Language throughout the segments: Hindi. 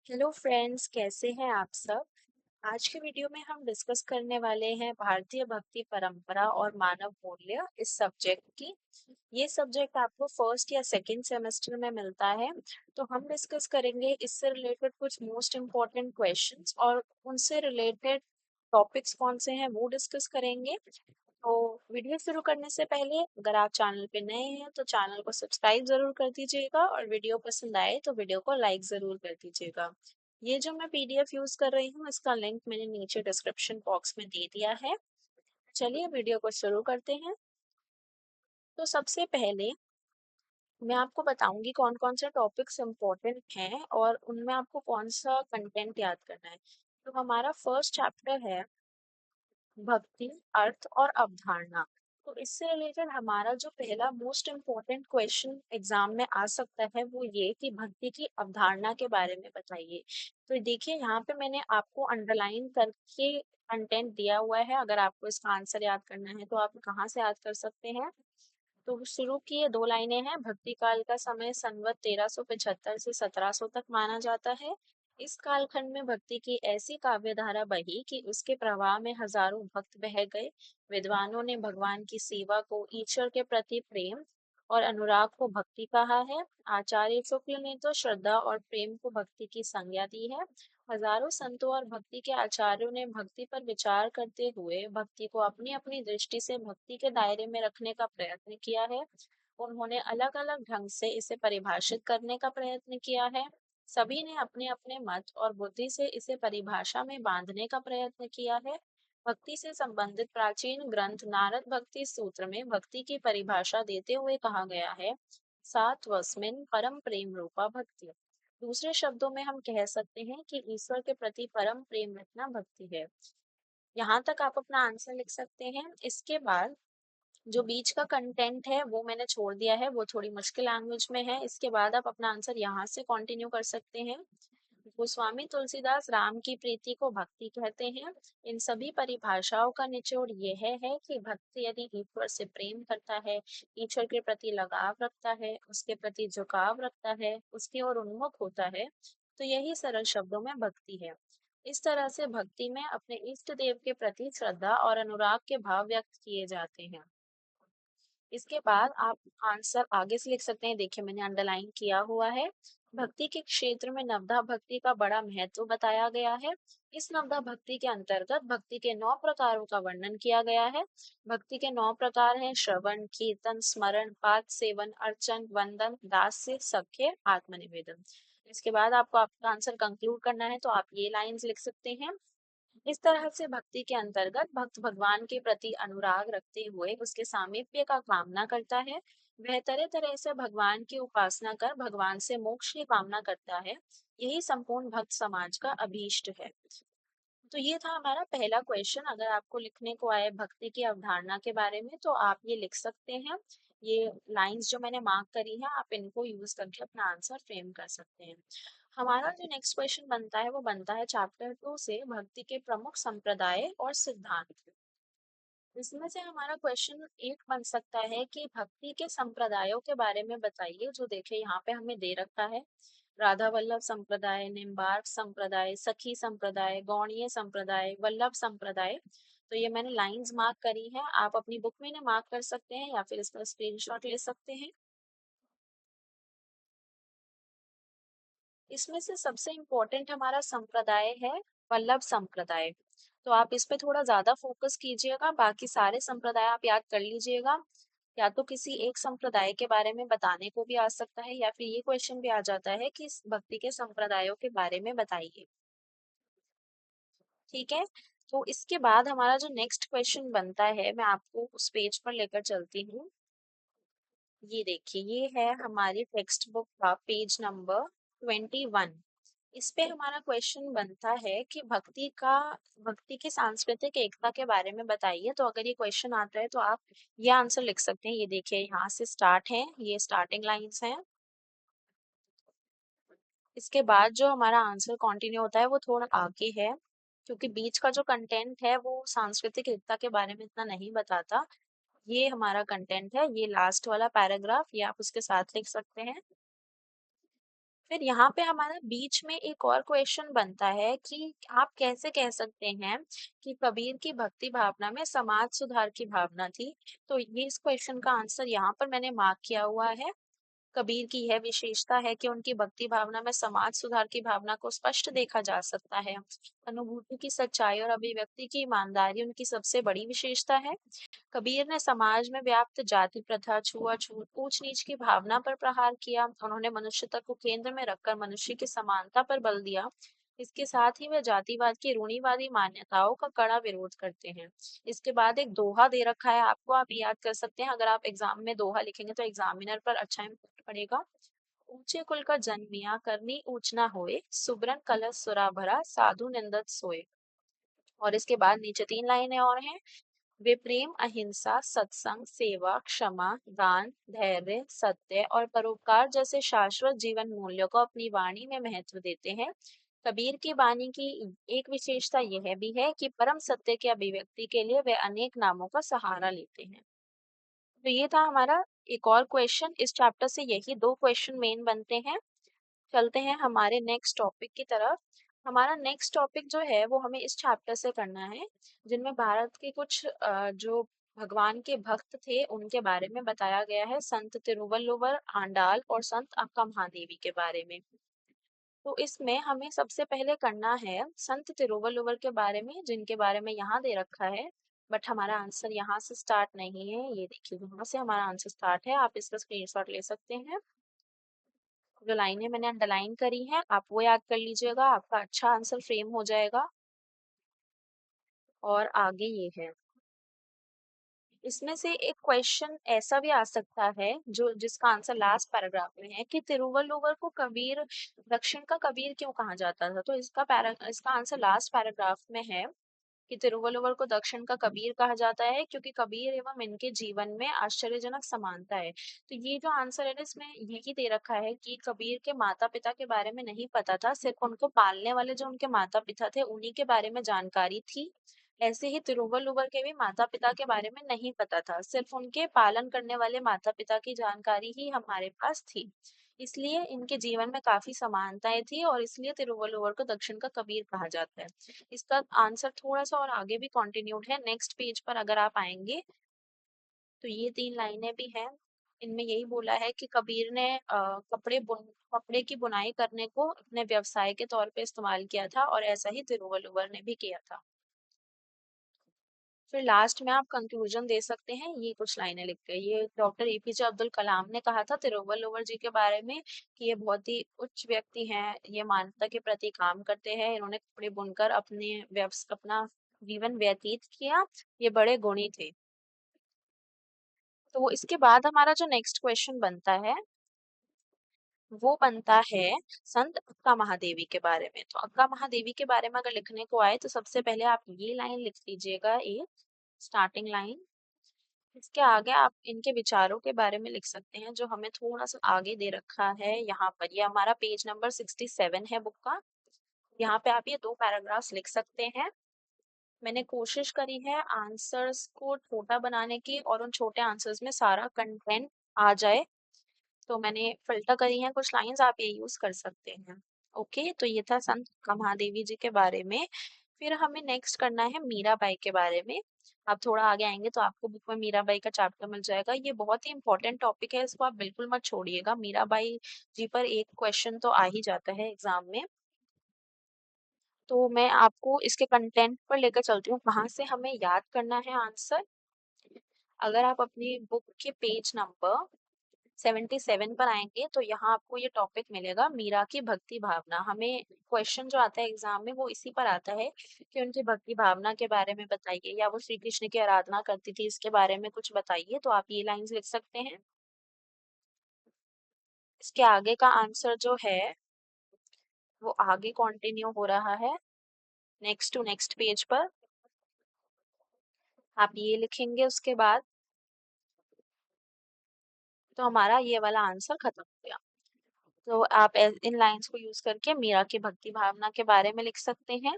हेलो फ्रेंड्स, कैसे हैं आप सब। आज के वीडियो में हम डिस्कस करने वाले हैं भारतीय भक्ति परंपरा और मानव मूल्य इस सब्जेक्ट की। ये सब्जेक्ट आपको फर्स्ट या सेकंड सेमेस्टर में मिलता है। तो हम डिस्कस करेंगे इससे रिलेटेड कुछ मोस्ट इम्पोर्टेंट क्वेश्चंस और उनसे रिलेटेड टॉपिक्स कौन से हैं वो डिस्कस करेंगे। तो वीडियो शुरू करने से पहले अगर आप चैनल पे नए हैं तो चैनल को सब्सक्राइब जरूर कर दीजिएगा और वीडियो पसंद आए तो वीडियो को लाइक जरूर कर दीजिएगा। ये जो मैं पीडीएफ यूज कर रही हूँ इसका लिंक मैंने नीचे डिस्क्रिप्शन बॉक्स में दे दिया है। चलिए वीडियो को शुरू करते हैं। तो सबसे पहले मैं आपको बताऊंगी कौन कौन से टॉपिक्स इम्पोर्टेंट हैं और उनमें आपको कौन सा कंटेंट याद करना है। तो हमारा फर्स्ट चैप्टर है भक्ति, अर्थ और अवधारणा। तो इससे रिलेटेड हमारा जो पहला मोस्ट इम्पोर्टेंट क्वेश्चन एग्जाम में आ सकता है वो ये कि भक्ति की अवधारणा के बारे में बताइए। तो देखिए यहाँ पे मैंने आपको अंडरलाइन करके कंटेंट दिया हुआ है। अगर आपको इसका आंसर याद करना है तो आप कहाँ से याद कर सकते हैं। तो शुरू की ये दो लाइनें हैं। भक्ति काल का समय संवत 1375 से 1700 तक माना जाता है। इस कालखंड में भक्ति की ऐसी काव्य धारा बही कि उसके प्रवाह में हजारों भक्त बह गए। विद्वानों ने भगवान की सेवा को, ईश्वर के प्रति प्रेम और अनुराग को भक्ति कहा है। आचार्य शुक्ल ने तो श्रद्धा और प्रेम को भक्ति की संज्ञा दी है। हजारों संतों और भक्ति के आचार्यों ने भक्ति पर विचार करते हुए भक्ति को अपनी अपनी दृष्टि से भक्ति के दायरे में रखने का प्रयत्न किया है। उन्होंने अलग अलग ढंग से इसे परिभाषित करने का प्रयत्न किया है। सभी ने अपने अपने मत और बुद्धि से इसे परिभाषा में बांधने का प्रयत्न किया है। भक्ति से संबंधित प्राचीन ग्रंथ नारद भक्ति सूत्र में भक्ति की परिभाषा देते हुए कहा गया है, सात्वस्मिन् परम प्रेम रूपा भक्ति। दूसरे शब्दों में हम कह सकते हैं कि ईश्वर के प्रति परम प्रेम रखना भक्ति है। यहाँ तक आप अपना आंसर लिख सकते हैं। इसके बाद जो बीच का कंटेंट है वो मैंने छोड़ दिया है, वो थोड़ी मुश्किल लैंग्वेज में है। इसके बाद आप अपना आंसर यहाँ से कंटिन्यू कर सकते हैं। गोस्वामी तुलसीदास राम की प्रीति को भक्ति कहते हैं। इन सभी परिभाषाओं का निचोड़ यह है कि भक्ति यदि ईश्वर से प्रेम करता है, ईश्वर के प्रति लगाव रखता है, उसके प्रति झुकाव रखता है, उसकी ओर उन्मुख होता है, तो यही सरल शब्दों में भक्ति है। इस तरह से भक्ति में अपने इष्ट देव के प्रति श्रद्धा और अनुराग के भाव व्यक्त किए जाते हैं। इसके बाद आप आंसर आगे से लिख सकते हैं। देखिए मैंने अंडरलाइन किया हुआ है। भक्ति के क्षेत्र में नवधा भक्ति का बड़ा महत्व बताया गया है। इस नवधा भक्ति के अंतर्गत भक्ति के 9 प्रकारों का वर्णन किया गया है। भक्ति के 9 प्रकार हैं: श्रवण, कीर्तन, स्मरण, पाद सेवन, अर्चन, वंदन, दास्य, सख्य, आत्मनिवेदन। इसके बाद आपको आपका आंसर कंक्लूड करना है तो आप ये लाइंस लिख सकते हैं। इस तरह से भक्ति के अंतर्गत भक्त भगवान के प्रति अनुराग रखते हुए उसके सामीप्य का कामना करता है। वह तरह तरह से भगवान की उपासना कर भगवान से मोक्ष की कामना करता है। यही संपूर्ण भक्त समाज का अभीष्ट है। तो ये था हमारा पहला क्वेश्चन। अगर आपको लिखने को आए भक्ति की अवधारणा के बारे में तो आप ये लिख सकते हैं। ये लाइंस जो मैंने मार्क करी है आप इनको यूज करके अपना आंसर फ्रेम कर सकते हैं। हमारा जो नेक्स्ट क्वेश्चन बनता है वो बनता है चैप्टर 2 से भक्ति के प्रमुख संप्रदाय और सिद्धांत। इसमें से हमारा क्वेश्चन एक बन सकता है कि भक्ति के संप्रदायों के बारे में बताइए। जो देखिए यहाँ पे हमें दे रखा है, राधा वल्लभ संप्रदाय, निम्बार्क संप्रदाय, सखी संप्रदाय, गौड़ीय संप्रदाय, वल्लभ संप्रदाय। तो ये मैंने लाइंस मार्क करी है, आप अपनी बुक में इन्हें मार्क कर सकते हैं या फिर इसका स्क्रीनशॉट ले सकते हैं। इसमें से सबसे इम्पोर्टेंट हमारा संप्रदाय है वल्लभ संप्रदाय। तो आप इस पे थोड़ा ज्यादा फोकस कीजिएगा, बाकी सारे संप्रदाय आप याद कर लीजिएगा। या तो किसी एक संप्रदाय के बारे में बताने को भी आ सकता है या फिर ये क्वेश्चन भी आ जाता है कि इस भक्ति के संप्रदायों के बारे में बताइए। ठीक है। तो इसके बाद हमारा जो नेक्स्ट क्वेश्चन बनता है मैं आपको उस पेज पर लेकर चलती हूँ। ये देखिए ये है हमारी टेक्स्ट बुक का पेज नंबर 21। इस पे हमारा क्वेश्चन बनता है कि भक्ति की सांस्कृतिक एकता के बारे में बताइए। तो अगर ये क्वेश्चन आता है तो आप ये आंसर लिख सकते हैं। ये देखिए यहाँ से स्टार्ट है, ये स्टार्टिंग लाइंस हैं। इसके बाद जो हमारा आंसर कंटिन्यू होता है वो थोड़ा आगे है, क्योंकि बीच का जो कंटेंट है वो सांस्कृतिक एकता के बारे में इतना नहीं बताता। ये हमारा कंटेंट है, ये लास्ट वाला पैराग्राफ, ये आप उसके साथ लिख सकते हैं। फिर यहाँ पे हमारा बीच में एक और क्वेश्चन बनता है कि आप कैसे कह सकते हैं कि कबीर की भक्ति भावना में समाज सुधार की भावना थी। तो ये इस क्वेश्चन का आंसर यहाँ पर मैंने मार्क किया हुआ है। कबीर की यह विशेषता है कि उनकी भक्ति भावना में समाज सुधार की भावना को स्पष्ट देखा जा सकता है। अनुभूति की सच्चाई और अभिव्यक्ति की ईमानदारी उनकी सबसे बड़ी विशेषता है। कबीर ने समाज में व्याप्त जाति प्रथा, छुआछूत, ऊंच नीच की भावना पर प्रहार किया। उन्होंने मनुष्यता को केंद्र में रखकर मनुष्य की समानता पर बल दिया। इसके साथ ही वे जातिवाद की रूढ़िवादी मान्यताओं का कड़ा विरोध करते हैं। इसके बाद एक दोहा दे रखा है आपको, आप याद कर सकते हैं। अगर आप एग्जाम में दोहा लिखेंगे तो एग्जामिनर पर अच्छा इम्पैक्ट पड़ेगा। ऊंचे कुल का जन्मिया करनी ऊंच ना होए, सुबरन कलश सुरा भरा साधु निंदत सोए। और इसके बाद नीचे 3 लाइनें और हैं। वे प्रेम, अहिंसा, सत्संग, सेवा, क्षमा, दान, धैर्य, सत्य और परोपकार जैसे शाश्वत जीवन मूल्यों को अपनी वाणी में महत्व देते हैं। कबीर की वाणी की एक विशेषता यह भी है कि परम सत्य की अभिव्यक्ति के लिए वे अनेक नामों का सहारा लेते हैं। तो ये था हमारा एक और क्वेश्चन। इस चैप्टर से यही 2 क्वेश्चन मेन बनते हैं। चलते हैं हमारे नेक्स्ट टॉपिक की तरफ। हमारा नेक्स्ट टॉपिक जो है वो हमें इस चैप्टर से करना है, जिनमें भारत के कुछ जो भगवान के भक्त थे उनके बारे में बताया गया है। संत तिरुवल्लुवर आंडाल और संत अक्का महादेवी के बारे में। तो इसमें हमें सबसे पहले करना है संत तिरुवल्लुवर के बारे में, जिनके बारे में यहाँ दे रखा है। बट हमारा आंसर यहाँ से स्टार्ट नहीं है, ये देखिए यहाँ से हमारा आंसर स्टार्ट है। आप इसका स्क्रीनशॉट ले सकते हैं। जो लाइनें मैंने अंडरलाइन करी हैं आप वो याद कर लीजिएगा, आपका अच्छा आंसर फ्रेम हो जाएगा। और आगे ये है, इसमें से एक क्वेश्चन ऐसा भी आ सकता है जो जिसका आंसर लास्ट पैराग्राफ में है कि तिरुवल्लुवर को कबीर, दक्षिण का कबीर क्यों कहा जाता था। तो इसका आंसर लास्ट पैराग्राफ में है कि तिरुवल्लुवर को दक्षिण का कबीर कहा जाता है क्योंकि कबीर एवं इनके जीवन में आश्चर्यजनक समानता है। तो ये जो आंसर है ना इसमें यही दे रखा है कि कबीर के माता पिता के बारे में नहीं पता था, सिर्फ उनको पालने वाले जो उनके माता पिता थे उन्हीं के बारे में जानकारी थी। ऐसे ही तिरुवल्लुवर के भी माता पिता के बारे में नहीं पता था, सिर्फ उनके पालन करने वाले माता पिता की जानकारी ही हमारे पास थी। इसलिए इनके जीवन में काफी समानताएं थी और इसलिए तिरुवल्लुवर को दक्षिण का कबीर कहा जाता है। इसका आंसर थोड़ा सा और आगे भी कंटिन्यूड है। नेक्स्ट पेज पर अगर आप आएंगे तो ये 3 लाइनें भी हैं। इनमें यही बोला है कि कबीर ने कपड़े की बुनाई करने को अपने व्यवसाय के तौर पे इस्तेमाल किया था और ऐसा ही तिरुवल्लुवर ने भी किया था। फिर लास्ट में आप कंक्लूजन दे सकते हैं ये कुछ लाइनें लिख के। ये डॉक्टर एपीजे अब्दुल कलाम ने कहा था तिरुवल्लुवर जी के बारे में कि ये बहुत ही उच्च व्यक्ति हैं, ये मानवता के प्रति काम करते हैं, इन्होंने कपड़े बुनकर अपना जीवन व्यतीत किया, ये बड़े गुणी थे। तो इसके बाद हमारा जो नेक्स्ट क्वेश्चन बनता है वो बनता है संत अक्का महादेवी के बारे में। तो अक्का महादेवी के बारे में अगर लिखने को आए तो सबसे पहले आप ये लाइन लिख लीजिएगा, एक स्टार्टिंग लाइन। इसके आगे आप इनके विचारों के बारे में लिख सकते हैं जो हमें थोड़ा सा आगे दे रखा है यहाँ पर। ये हमारा पेज नंबर 67 है बुक का। यहाँ पे आप ये 2 पैराग्राफ्स लिख सकते हैं। मैंने कोशिश करी है आंसर्स को छोटा बनाने की और उन छोटे आंसर्स में सारा कंटेंट आ जाए, तो मैंने फिल्टर करी है कुछ लाइंस, आप ये यूज कर सकते हैं। ओके, तो ये था संत महादेवी जी के बारे में। फिर हमें नेक्स्ट करना है मीराबाई के बारे में। आप थोड़ा आगे आएंगे तो आपको बुक में मीराबाई का चैप्टर मिल जाएगा। ये बहुत ही इंपॉर्टेंट टॉपिक है, इसको आप बिल्कुल मत छोड़िएगा। मीराबाई जी पर एक क्वेश्चन तो आ ही जाता है एग्जाम में। तो मैं आपको इसके कंटेंट पर लेकर चलती हूँ, कहाँ से हमें याद करना है आंसर। अगर आप अपनी बुक के पेज नंबर 77 पर आएंगे तो यहाँ आपको ये टॉपिक मिलेगा, मीरा की भक्ति भावना। हमें क्वेश्चन जो आता है एग्जाम में वो इसी पर आता है कि उनकी भक्ति भावना के बारे में बताइए, या वो श्री कृष्ण की आराधना करती थी इसके बारे में कुछ बताइए। तो आप ये लाइंस लिख सकते हैं। इसके आगे का आंसर जो है वो आगे कंटिन्यू हो रहा है नेक्स्ट टू नेक्स्ट पेज पर। आप ये लिखेंगे उसके बाद, तो हमारा ये वाला आंसर खत्म हो गया। तो आप इन लाइंस को यूज करके मीरा की भक्ति भावना के बारे में लिख सकते हैं।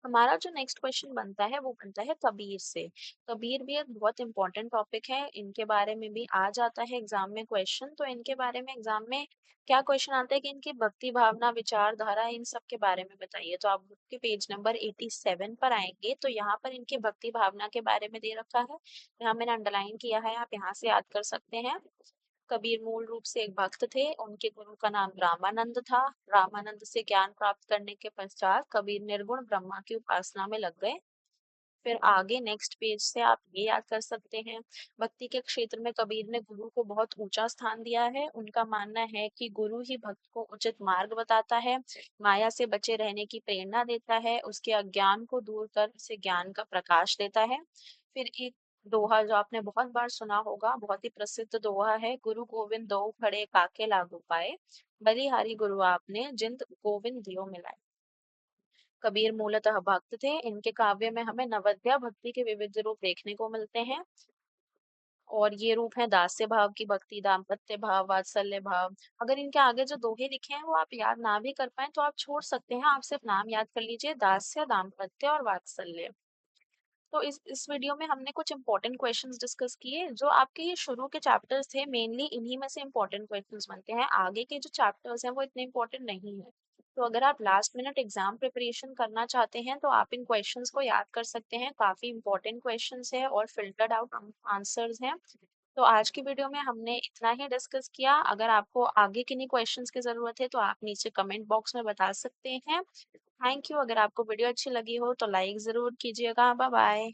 हमारा जो नेक्स्ट क्वेश्चन बनता है वो बनता है कबीर से। कबीर भी एक बहुत इंपॉर्टेंट टॉपिक है, इनके बारे में भी आ जाता है एग्जाम में क्वेश्चन। तो इनके बारे में एग्जाम में क्या क्वेश्चन आता है कि इनकी भक्ति भावना विचारधारा इन सब के बारे में बताइए। तो आप बुक के पेज नंबर 87 पर आएंगे तो यहाँ पर इनकी भक्ति भावना के बारे में दे रखा है। यहाँ मैंने अंडरलाइन किया है, आप यहाँ से याद कर सकते हैं। कबीर मूल रूप से एक भक्त थे, उनके गुरु का नाम रामानंद था। रामानंद से ज्ञान प्राप्त करने के पश्चात कबीर निर्गुण ब्रह्मा की उपासना में लग गए। फिर आगे नेक्स्ट पेज से आप ये याद कर सकते हैं, भक्ति के क्षेत्र में कबीर ने गुरु को बहुत ऊंचा स्थान दिया है। उनका मानना है कि गुरु ही भक्त को उचित मार्ग बताता है, माया से बचे रहने की प्रेरणा देता है, उसके अज्ञान को दूर कर उसे ज्ञान का प्रकाश देता है। फिर एक दोहा जो आपने बहुत बार सुना होगा, बहुत ही प्रसिद्ध दोहा है, गुरु गोविंद दो खड़े काके लागू पाए, बलिहारी गुरु आपने जिंद गोविंद दियो मिलाए। कबीर मूलतः भक्त थे, इनके काव्य में हमें नवद्या भक्ति के विविध रूप देखने को मिलते हैं। और ये रूप है दास्य भाव की भक्ति, दाम्पत्य भाव, वात्सल्य भाव। अगर इनके आगे जो दोहे लिखे हैं वो आप याद ना भी कर पाए तो आप छोड़ सकते हैं, आप सिर्फ नाम याद कर लीजिए, दास्य, दाम्पत्य और वात्सल्य। तो इस वीडियो में हमने कुछ इंपॉर्टेंट क्वेश्चंस डिस्कस किए। जो आपके ये शुरू के चैप्टर्स थे मेनली इन्हीं में से इंपॉर्टेंट क्वेश्चंस बनते हैं, आगे के जो चैप्टर्स हैं वो इतने इंपॉर्टेंट नहीं है। तो अगर आप लास्ट मिनट एग्जाम प्रिपरेशन करना चाहते हैं तो आप इन क्वेश्चंस को याद कर सकते हैं, काफी इंपॉर्टेंट क्वेश्चंस है और फिल्टर्ड आउट आंसर्स हैं। तो आज की वीडियो में हमने इतना ही डिस्कस किया। अगर आपको आगे किन्हीं क्वेश्चंस की जरूरत है तो आप नीचे कमेंट बॉक्स में बता सकते हैं। Thank you. अगर आपको वीडियो अच्छी लगी हो तो लाइक जरूर कीजिएगा। Bye bye.